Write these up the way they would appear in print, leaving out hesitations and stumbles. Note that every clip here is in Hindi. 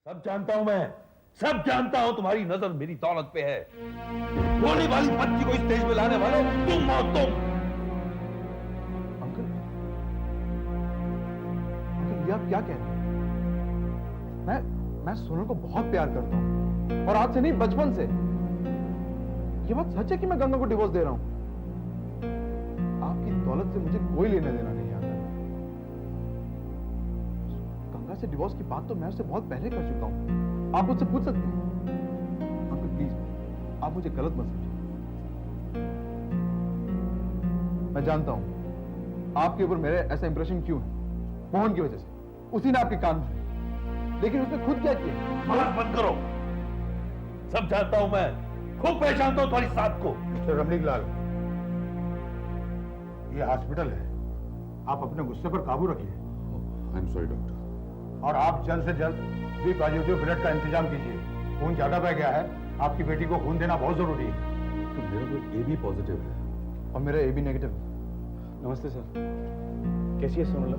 सब जानता हूं मैं, सब जानता हूं। तुम्हारी नजर मेरी दौलत पे है। रोने वाली बच्ची को इस देश में लाने वाले तुम और तुम। अंकल, अंकल ये आप क्या कह रहे हैं? मैं सोनल को बहुत प्यार करता हूं, और आज से नहीं, बचपन से। ये बात सच है कि मैं गंगा को डिवोर्स दे रहा हूं। आपकी दौलत से मुझे कोई लेना देना नहीं आता। गंगा से डिवोर्स की बात तो मैं उससे बहुत पहले कर चुका हूं। आप मुझसे पूछ सकते हैं। अंकल प्लीज, आप मुझे गलत मत समझिए। मैं जानता हूं आपके ऊपर मेरे ऐसा इंप्रेशन क्यों है। मोहन की वजह से। उसी ने आपके कान भरे, लेकिन उसने खुद क्या किया? बकवास बंद करो। सब जानता हूं मैं, खूब पहचानता हूं तुम्हारी साथ को। मिस्टर रमणीक लाल, ये हॉस्पिटल है, आप अपने गुस्से पर काबू रखिए। I am sorry doctor. और आप जल्द से जल्द बी पॉजिटिव ब्लड का इंतजाम कीजिए। खून ज्यादा बह गया है, आपकी बेटी को खून देना बहुत जरूरी है। तो मेरा तो AB पॉजिटिव है। और मेरा AB नेगेटिव। नमस्ते सर, कैसी है सोनल?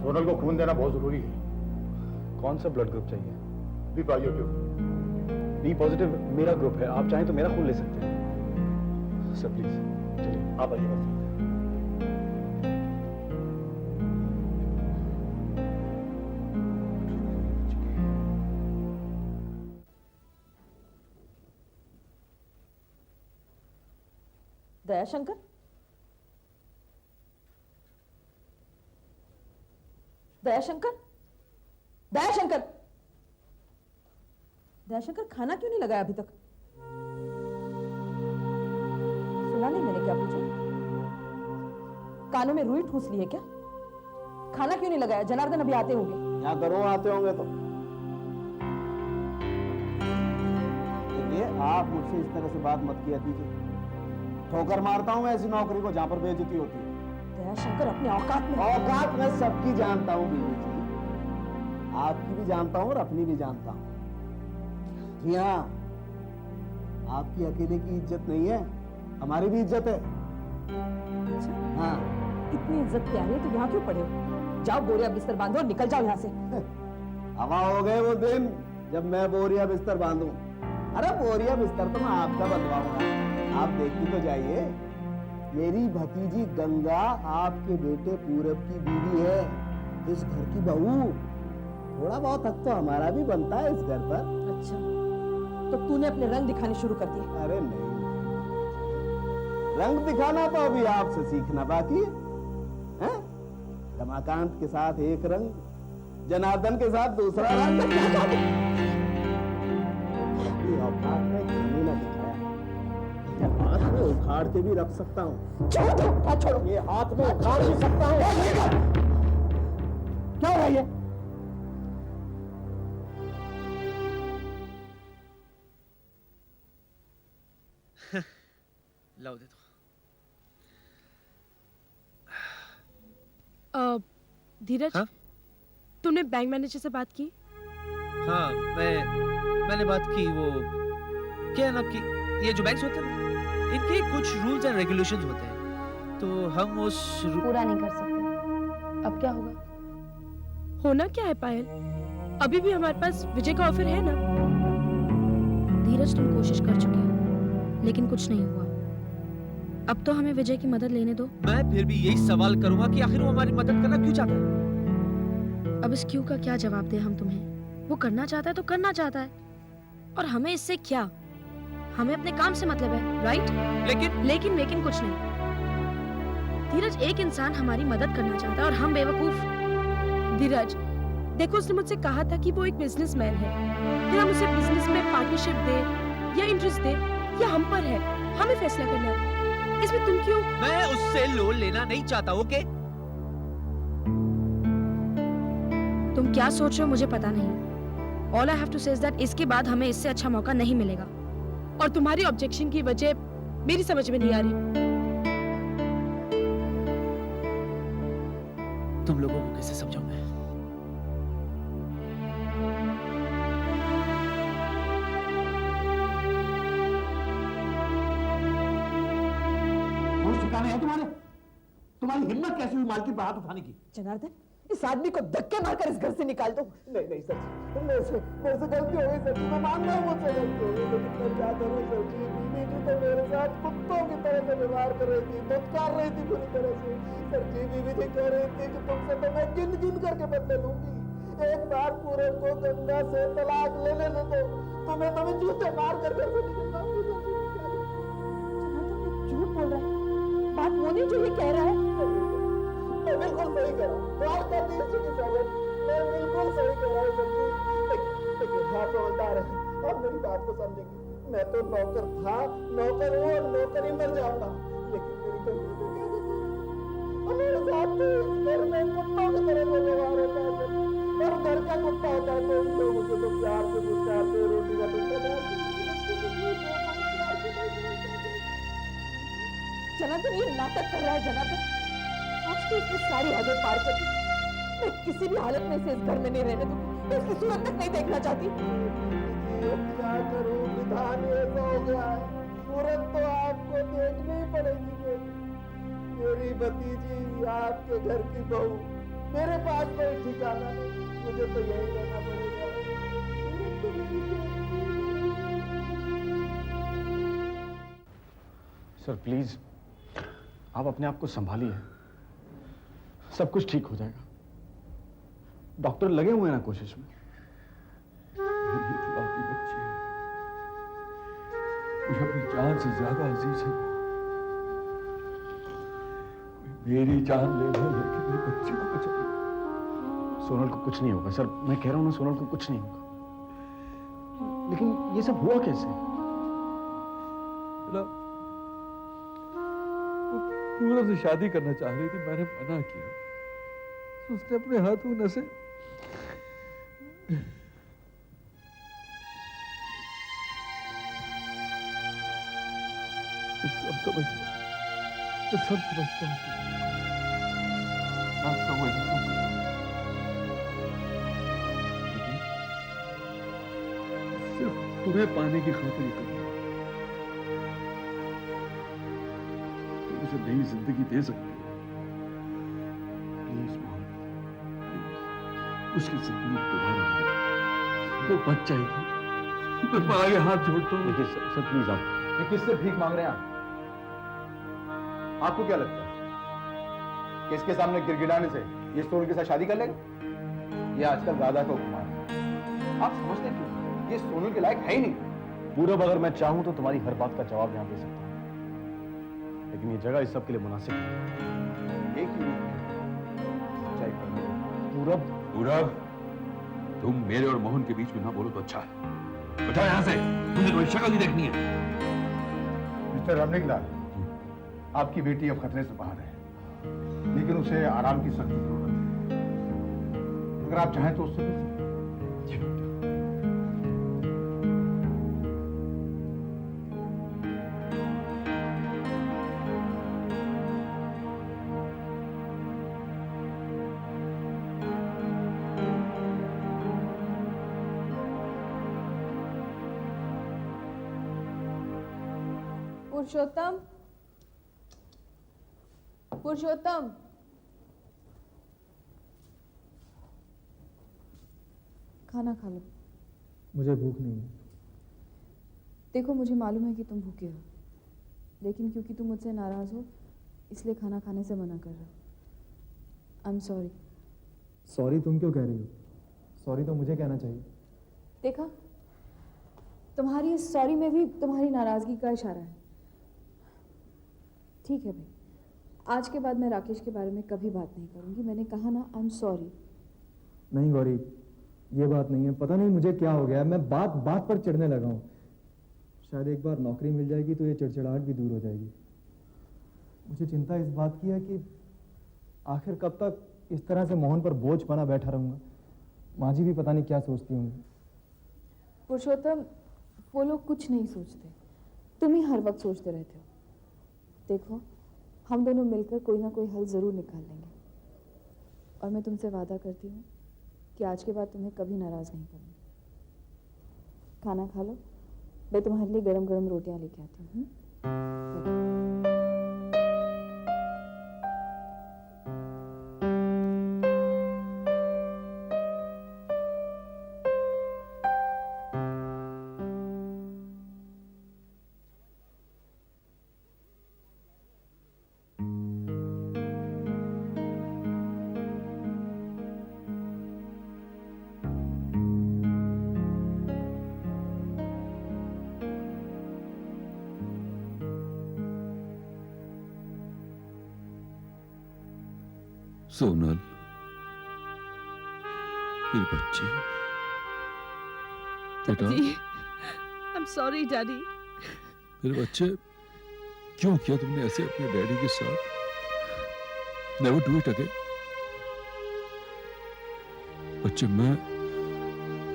सोनल को खून देना बहुत जरूरी है। कौन सा ब्लड ग्रुप चाहिए? B positive. बी पॉजिटिव मेरा ग्रुप है, आप चाहें तो मेरा खून ले सकते हैं। सर प्लीज चलिए। आप आइए बस। दयाशंकर, दयाशंकर, दयाशंकर, दयाशंकर, खाना क्यों नहीं लगाया अभी तक? सुना नहीं मैंने क्या पूछा? कानों में रुई ठूस ली है क्या? खाना क्यों नहीं लगाया? जनार्दन अभी आते होंगे। क्या करूं, आते होंगे तो। देखिए, आप मुझसे इस तरह से बात मत किया कीजिए। ठोकर मारता हूं ऐसी नौकरी को जहां पर बेइज्जती होती है। दयाशंकर, अपने औकात में। औकात मैं सबकी जानता हूं बीवी जी, आपकी भी जानता हूं और अपनी भी जानता हूं। जी हाँ, आपकी अकेले की इज्जत नहीं है, हमारी भी इज्जत है। अच्छा, हाँ। इतनी इज्जत प्यारी है तो यहाँ क्यों पड़े हो? जाओ बोरिया बिस्तर बांधो और निकल जाओ यहाँ से। हवा हो गए वो दिन जब मैं बोरिया बिस्तर बांधूं। अरे बोरिया बिस्तर तो मैं आपका बंधवाऊंगा, आप देखती तो जाइए। मेरी भतीजी गंगा आपके बेटे पूरब की बीवी है, इस घर की बहू। थोड़ा बहुत हक तो हमारा भी बनता है इस घर पर। अच्छा, तो तूने अपने रंग दिखाने शुरू कर दिए? अरे नहीं, रंग दिखाना तो अभी आपसे सीखना बाकी है, हैं? रमाकांत के साथ एक रंग, जनार्दन के साथ दूसरा रंग। औकात में कमी न दिखाया। हाथ में उखाड़ के भी रख सकता हूँ। छोड़ दो, हाथ छोड़ो। ये हाथ में उखाड़ भी सकता हूँ। क्या हो रहा है ये? लाओ दे दो। धीरज, हाँ? तुमने बैंक मैनेजर से बात की? हाँ, मैंने बात की। वो क्या है ना कि ये जो बैंक्स होते हैं ना, इनके कुछ रूल्स एंड रेगुलेशंस होते हैं, तो हम उस पूरा नहीं कर सकते। अब क्या होगा? होना क्या है पायल? अभी भी हमारे पास विजय का ऑफर है ना। धीरज, तुम कोशिश कर चुके हो, लेकिन कुछ नहीं हुआ। अब तो हमें विजय की मदद लेने दो। मैं फिर भी यही सवाल करूंगा कि आखिर वो हमारी मदद करना क्यों चाहता है? अब इस क्यों का क्या जवाब दे हम तुम्हें? वो करना चाहता है तो करना चाहता है, और हमें इससे क्या? हमें अपने काम से मतलब है, राइट? लेकिन कुछ नहीं। धीरज, एक इंसान हमारी मदद करना चाहता है और हम बेवकूफ। धीरज देखो, उसने मुझसे कहा था कि वो एक बिजनेसमैन है, फिर हम उसे बिजनेस में पार्टनरशिप दे या इंटरेस्ट दे, या हम पर है, हमें फैसला करना है। इसमें तुम क्यों? मैं उससे लोन लेना नहीं चाहता। ओके? तुम क्या सोच रहे हो मुझे पता नहीं। All I have to say is that इसके बाद हमें इससे अच्छा मौका नहीं मिलेगा। और तुम्हारी ऑब्जेक्शन की वजह मेरी समझ में नहीं आ रही। तुम लोगों को कैसे समझाऊं मैं? होश ठिकाने है तुम्हारे? तुम्हारी हिम्मत कैसी हुई मालकिन पर हाथ उठाने की? जनार्दन, इस आदमी को धक्के मारकर इस घर से निकाल दो। नहीं नहीं सर जी, मेरे से गलती हो गई सर जी, मैं मान रहा हूँ मुझसे गलती हो गई, लेकिन मैं क्या करूँ सर जी, बीवी जी तो मेरे साथ कुत्तों की तरह से व्यवहार कर रही थी, धुतकार रही थी पूरी तरह से। सर जी बीवी जी कह रही थी कि तुमसे तो मैं गिन गिन करके बदले लूंगी, एक बार पूरे को गंगा से तलाक लेने दो तो तुम्हें जूते मार कर घर से निकलना होगा। झूठ बोल रहा है, बात वो नहीं जो ये कह रहा है। मैं बिल्कुल सही कह रहा हूँ, गौर करती है इसकी साहब, मैं बिल्कुल सही कह रहा हूँ सर जी। लेकिन हाँ समझदार है, अब मेरी बात को समझेंगे। मैं तो नौकर था, नौकर हूँ और नौकर ही मर जाऊंगा, लेकिन मेरी गलती तो क्या गलती है? और मेरे साथ तो इस घर में कुत्तों की तरह से व्यवहार होता है सर, और घर का कुत्ता होता है तो उन लोगों से तो प्यार से मुस्कुराते, रोटी का टुकड़ा जनार्दन ये नाटक कर रहा है। जनार्दन आज तो इसने सारी हदें पार कर दी। मैं किसी भी हालत में इसे इस घर में नहीं रहने दूंगी, मैं इसकी सूरत तक नहीं देखना चाहती। क्या करूं, विधान ऐसा हो गया है, सूरत तो आपको देखनी ही पड़ेगी। मेरी भतीजी आपके घर की बहू, मेरे पास कोई ठिकाना नहीं, मुझे तो यही रहना पड़ेगा। सर प्लीज आप अपने आप को संभालिए, सब कुछ ठीक हो जाएगा। डॉक्टर लगे हुए हैं ना कोशिश में। मेरी इकलौती बच्ची है, मुझे अपनी जान से ज्यादा अजीज है। कोई मेरी जान ले ले लेकिन मेरी बच्ची को बचा ले। सोनल को कुछ नहीं होगा सर, मैं कह रहा हूं ना, सोनल को कुछ नहीं होगा। लेकिन ये सब हुआ कैसे? पूरब से शादी करना चाह रही थी, मैंने मना किया, उसने अपने हाथों नसे सब समझता हूँ, सब समझता हूँ। सिर्फ तुम्हें पाने की खातिर ही करना। तुम उसे नई जिंदगी दे सकते हो। प्लीज मोहन, प्लीज, उसकी जिंदगी दोबारा हो, वो बच जाएगी। मैं आगे हाथ जोड़ता हूँ। देखिए सर प्लीज आप ये किससे भीख मांग रहे हैं आप? आपको क्या लगता है कि इसके सामने गिड़गिड़ाने से ये सोनल के साथ शादी कर लेगा? ये आजकल राधा का उपमान है। आप समझते हैं क्यों? ये सोनल के लायक है ही नहीं। पूरब अगर मैं चाहूं तो तुम्हारी हर बात का जवाब यहां दे सकता हूं, लेकिन ये जगह इस सब के लिए मुनासिब नहीं। एक ही पूरब पूरब, तुम मेरे और मोहन के बीच में ना बोलो तो अच्छा है। बचाओ यहां से, मुझे कोई शक्ल नहीं देखनी है। मिस्टर रमनिकलाल, आपकी बेटी अब खतरे से बाहर है, लेकिन उसे आराम की सख्त जरूरत है। अगर आप चाहें तो उससे मिल सकते हैं। पुरुषोत्तम, पुरुषोत्तम, खाना खा लो। मुझे भूख नहीं है। देखो मुझे मालूम है कि तुम भूखे हो, लेकिन क्योंकि तुम मुझसे नाराज हो इसलिए खाना खाने से मना कर रहा हूँ। I am sorry. सॉरी तुम क्यों कह रही हो? सॉरी तो मुझे कहना चाहिए। देखा, तुम्हारी इस सॉरी में भी तुम्हारी नाराजगी का इशारा है। ठीक है भाई, आज के बाद मैं राकेश के बारे में कभी बात नहीं करूंगी। मैंने कहा ना, आई एम सॉरी। नहीं गौरी, ये बात नहीं है। पता नहीं मुझे क्या हो गया, मैं बात बात पर चिढ़ने लगा हूँ। शायद एक बार नौकरी मिल जाएगी तो ये चिड़चिड़ाहट भी दूर हो जाएगी। मुझे चिंता इस बात की है कि आखिर कब तक इस तरह से मोहन पर बोझ बना बैठा रहूंगा। माँ जी भी पता नहीं क्या सोचती होंगी। पुरुषोत्तम, वो लोग कुछ नहीं सोचते, तुम ही हर वक्त सोचते रहते हो। देखो, हम दोनों मिलकर कोई ना कोई हल जरूर निकाल लेंगे, और मैं तुमसे वादा करती हूँ कि आज के बाद तुम्हें कभी नाराज नहीं करूँगी। खाना खा लो, मैं तुम्हारे लिए गरम गरम रोटियां लेके आती हूँ। सोनल, मेरी बच्ची, बेटा, I'm sorry, Daddy. मेरे बच्चे, क्यों किया तुमने ऐसे अपने डैडी के साथ? Never do it again. बच्चे,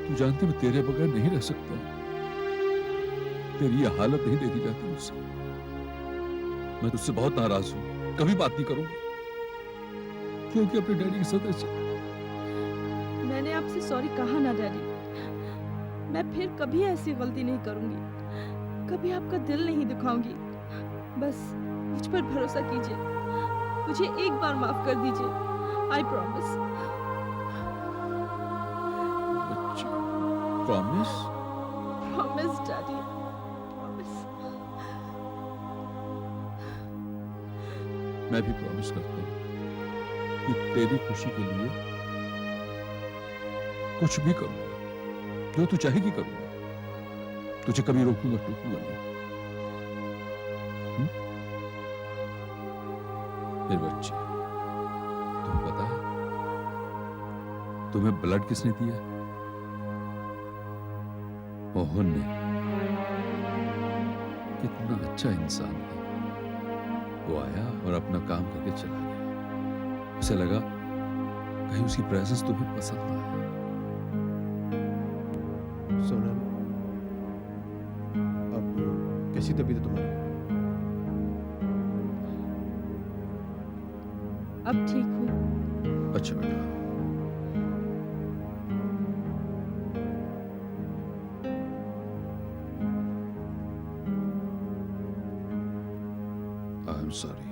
तू जानती मैं तेरे बगैर नहीं रह सकता। तेरी ये हालत नहीं देखी जाती मुझसे। मैं तुझसे बहुत नाराज हूं, कभी बात नहीं करूंगा। क्योंकि अपने डैडी के साथ ऐसे। मैंने आपसे सॉरी कहा ना डैडी। मैं फिर कभी ऐसी गलती नहीं करूंगी, कभी आपका दिल नहीं दुखाऊंगी। बस मुझ पर भरोसा कीजिए, मुझे एक बार माफ कर दीजिए। I promise. Promise? Promise daddy, promise. मैं भी प्रॉमिस करता हूं कि तेरी खुशी के लिए कुछ भी करूंगा, जो तू चाहेगी करूंगा। तुझे कभी रोकूंगा टोकूंगा नहीं। मेरे बच्चे, तुम्हें पता है तुम्हें ब्लड किसने दिया? मोहन ने। कितना अच्छा इंसान है। वो आया और अपना काम करके चला गया। उसे लगा कहीं उसकी प्रेजेंस तुम्हें पसंद ना आए। सोनल, अब कैसी तबीयत है तुम्हारी? अब ठीक हूँ। अच्छा बेटा, आई एम सॉरी।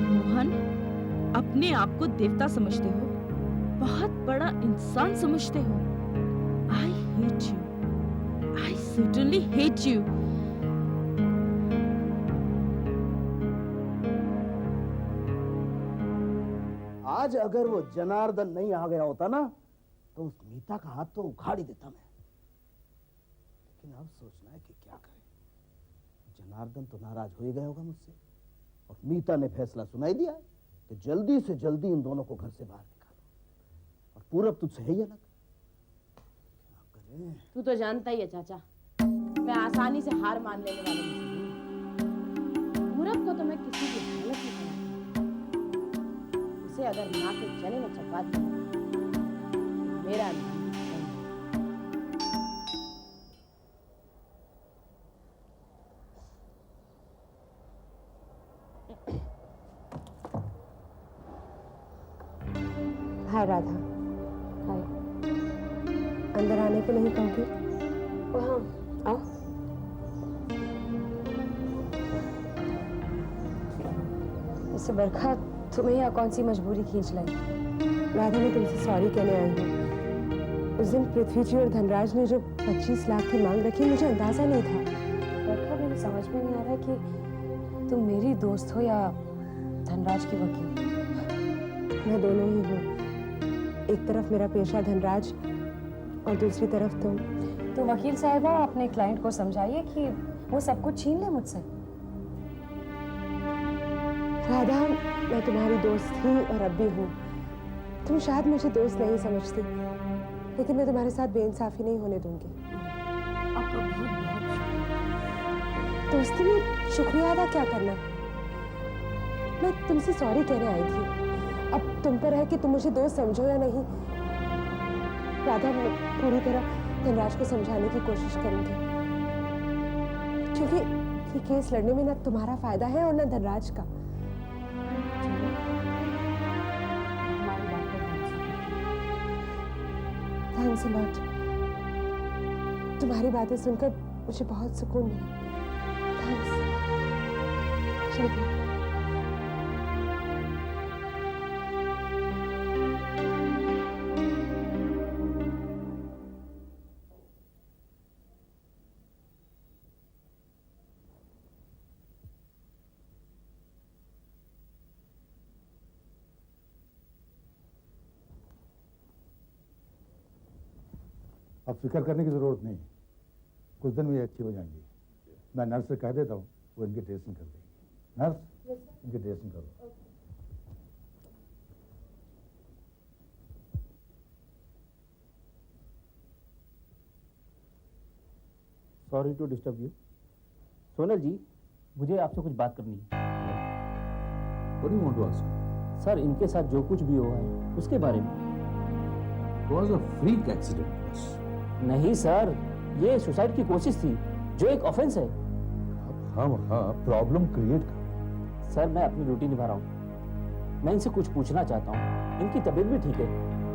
मोहन, अपने आप को देवता समझते हो, बहुत बड़ा इंसान समझते हो। I hate you. I certainly hate you. आज अगर वो जनार्दन नहीं आ गया होता ना, तो उस मीता का हाथ तो उखाड़ ही देता मैं। लेकिन अब सोचना है कि क्या करें। जनार्दन तो नाराज हो ही गया होगा मुझसे, और मीता ने फैसला सुनाई दिया है कि जल्दी से जल्दी इन दोनों को घर से बाहर निकालो। और पूरब तुझसे है ही अलग। क्या करें? तू तो जानता ही है चाचा, मैं आसानी से हार मान लेने वाली नहीं हूँ। पूरब को तो मैं किसी की हालत में उसे अगर माँ के चने में चपा दिया, मेरा नाम हाय राधा। हाय। अंदर आने को नहीं कहोगे? हाँ, आओ। इससे बरखा तुम्हें यहाँ कौन सी मजबूरी खींच लाई? राधा, मैं तुमसे सॉरी कहने आई हूँ। उस दिन पृथ्वी जी और धनराज ने जो 25 लाख की मांग रखी, मुझे अंदाजा नहीं था। बरखा, मेरे समझ में नहीं आ रहा कि तुम मेरी दोस्त हो या धनराज की वकील। मैं दोनों ही हूँ। एक तरफ मेरा पेशा धनराज और दूसरी तरफ तुम। तो वकील साहिबा, अपने क्लाइंट को समझाइए कि वो सब कुछ छीन ले मुझसे। राधा, मैं तुम्हारी दोस्त थी और अब भी हूँ। तुम शायद मुझे दोस्त नहीं समझती, लेकिन मैं तुम्हारे साथ बेइंसाफी नहीं होने दूंगी। आपका बहुत बहुत शुक्रिया। दोस्ती में शुक्रिया अदा क्या करना? मैं तुमसे सॉरी कहने आई थी। अब तुम पर है कि तुम मुझे दोस्त समझो या नहीं। राधा, मैं पूरी तरह धनराज को समझाने की कोशिश करूंगी, क्योंकि ये केस लड़ने में ना तुम्हारा फायदा है और ना धनराज का। Thanks a lot. तुम्हारी बातें सुनकर मुझे बहुत सुकून मिला। थैंक्स। चलिए। अब फिक्र करने की जरूरत नहीं, कुछ दिन में ये अच्छी हो जाएंगी। मैं नर्स से कह देता हूँ, वो इनकी ड्रेसिंग कर देगी। नर्स, इनकी ड्रेसिंग करो। Sorry to disturb you. Sonal ji, मुझे आपसे कुछ बात करनी है। What do you want to ask? Sir, इनके साथ जो कुछ भी हुआ है उसके बारे में। It was a freak accident, बस। नहीं सर, ये सुसाइड की कोशिश थी जो एक ऑफेंस है। हाँ, प्रॉब्लम क्रिएट कर। सर, मैं अपनी ड्यूटी निभा रहा हूँ। मैं इनसे कुछ पूछना चाहता हूँ। इनकी तबीयत भी ठीक है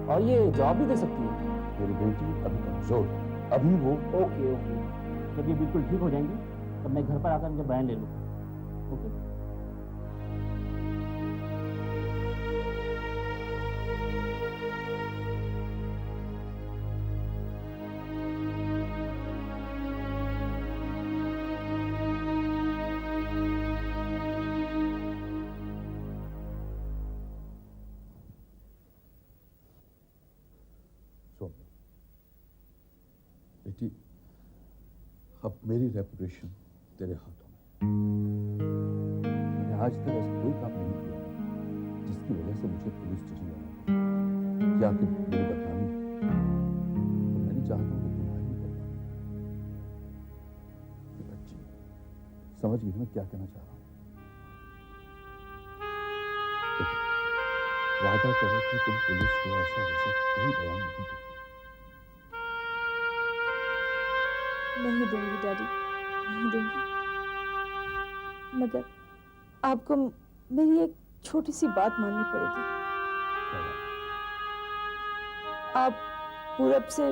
और ये जॉब भी दे सकती है। मेरी बेटी अभी कमजोर, अभी वो। ओके ओके, जब ये बिल्कुल ठीक हो जाएंगी तब मैं घर पर आकर इनका बयान ले लूँगा। ओके। बेटी, अब मेरी रेपुटेशन तेरे हाथों में। मैंने आज तक ऐसा कोई काम नहीं किया जिसकी वजह से मुझे पुलिस स्टेशन जाना पड़े या कि मेरी बदनामी। तो मैं नहीं चाहता हूँ कि तुम्हारी बदनामी। बच्ची, समझ गई मैं क्या कहना चाह रहा हूँ? देखो, वादा करो कि तुम पुलिस को ऐसा वैसा कोई बयान नहीं दोगे। नहीं दूंगी डैडी, नहीं दूंगी। मगर आपको मेरी एक छोटी सी बात माननी पड़ेगी। आप पूरब से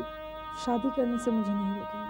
शादी करने से मुझे नहीं रोकेंगे।